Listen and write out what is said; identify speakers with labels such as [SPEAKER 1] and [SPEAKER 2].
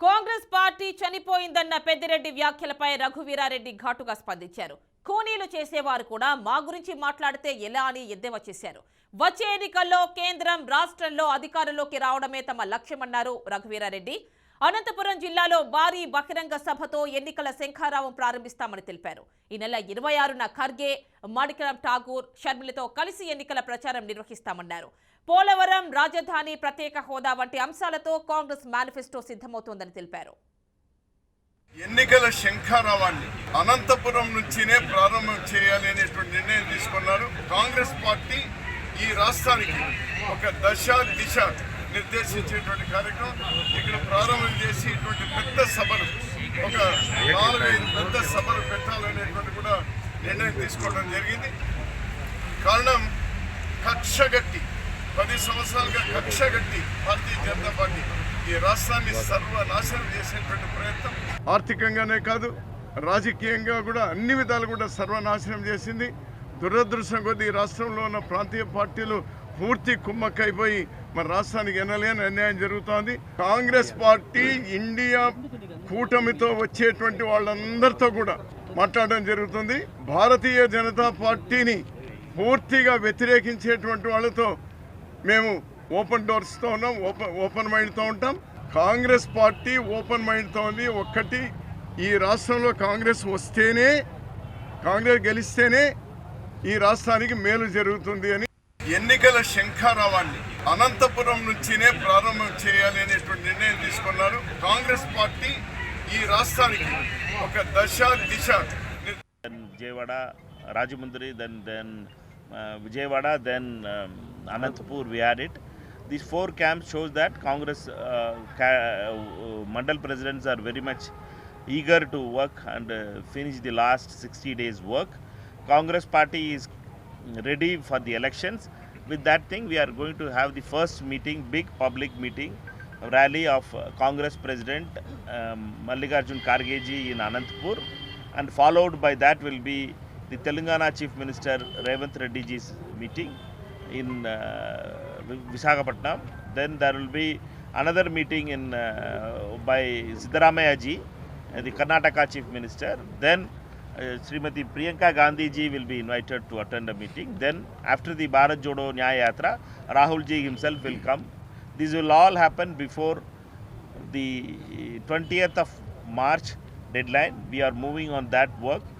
[SPEAKER 1] Congress party చనిపోయిందన్న Peddireddy వ్యాఖ్యలపై రఘువీరారెడ్డి ఘాటుగా స్పందించారు. కూలీలు చేసేవారు కూడా మా గురించి మాట్లాడితే ఎలా అని ఎద్దేవా చేశారు. వచ్చే ఎన్నికల్లో కేంద్రం రాష్ట్రంలో అధికారంలోకి రావడమే తమ లక్ష్యమన్నారు రఘువీరారెడ్డి. అనంతపురం జిల్లాలో భారీ బహిరంగ సభతో ఎన్నికల శంఖారావం ప్రారంభిస్తామని తెలిపారు. ఈ నెల 26న ఖర్గే, మాణిక్రామ్ ఠాగూర్, షర్మిలతో కలిసి ఎన్నికల ప్రచారం నిర్వహిస్తామన్నారు. పోలవరం, రాజధాని, ప్రత్యేక హోదా వంటి అంశాలతో కాంగ్రెస్ మేనిఫెస్టో సిద్ధమవుతోందని తెలిపారు.
[SPEAKER 2] ఎన్నికల శంఖారావాన్ని అనంతపురం నుంచినే ప్రారంభం చేయాలి అనేటువంటి నిర్ణయం తీసుకున్నారు. కాంగ్రెస్ పార్టీ ఈ రాష్ట్రానికి ఒక దశ దిశ నిర్దేశించేటువంటి కార్యక్రమం ఇక్కడ ప్రారంభం చేసి ఇటువంటి పెద్ద సభలు ఒక 4-5 పెద్ద సభలు పెట్టాలనేటువంటి కూడా నిర్ణయం తీసుకోవడం జరిగింది. కారణం కక్షగట్టి 10 సంవత్సరాలుగా కక్షగట్టి భారతీయ జనతా పార్టీ ఈ రాష్ట్రాన్ని సర్వనాశనం చేసేటువంటి ప్రయత్నం ఆర్థికంగానే కాదు రాజకీయంగా కూడా అన్ని విధాలు కూడా సర్వనాశనం చేసింది. దురదృష్టం కొద్దీ ఈ రాష్ట్రంలో ఉన్న ప్రాంతీయ పార్టీలు పూర్తి కుమ్మక్కైపోయి మన రాష్ట్రానికి ఎనలేని అన్యాయం జరుగుతోంది. కాంగ్రెస్ పార్టీ ఇండియా కూటమితో వచ్చేటువంటి వాళ్ళందరితో కూడా మాట్లాడడం జరుగుతుంది. భారతీయ జనతా పార్టీని పూర్తిగా వ్యతిరేకించేటువంటి వాళ్ళతో మేము ఓపెన్ డోర్స్తో ఉన్నాం, ఓపెన్ మైండ్తో ఉంటాం. కాంగ్రెస్ పార్టీ ఓపెన్ మైండ్తో ఉంది. ఒక్కటి, ఈ రాష్ట్రంలో కాంగ్రెస్ వస్తేనే, కాంగ్రెస్ గెలిస్తేనే ఈ రాష్ట్రానికి మేలు జరుగుతుంది అని ఎన్నికల శంఖారావాన్ని అనంతపురం నుంచినే ప్రారంభం చేయాలి అనేటువంటి నిర్ణయం తీసుకున్నారు. కాంగ్రెస్ పార్టీ ఈ రాష్ట్రానికి ఒక దశ దిశ
[SPEAKER 3] Vijayawada, Rajamundry, then Vijayawada, then Anantapur we had it. These 4 camps shows that Congress Mandal presidents are very much eager to work and finish the last 60 days work. Congress party is ready for the elections. With that thing, we are going to have the first meeting, big public meeting, rally of Congress President Mallikarjun Kharge ji in Anantapur, and followed by that will be the Telangana Chief Minister Revanth Reddy ji's meeting in Visakhapatnam. Then there will be another meeting in by Siddaramaiah ji, the Karnataka Chief Minister. Then Srimati Priyanka Gandhi ji will be invited to attend a meeting. Then after the Bharat Jodo Nyaya Yatra, Rahul ji himself will come. This will all happen before the 20th of March deadline. We are moving on that work.